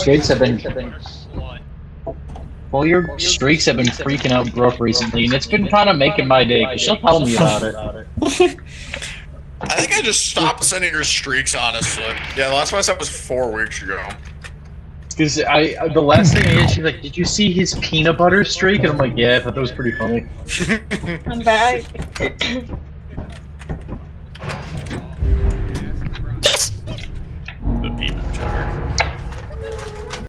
streaks have been your streaks have been freaking out Brooke recently, and it's been kind of making my day because she'll tell me about it. I think I just stopped sending her streaks, honestly. Yeah, the last one I sent was 4 weeks ago. Because the last thing I did, she's like, "Did you see his peanut butter streak?" And I'm like, "Yeah, I thought that was pretty funny." I'm back.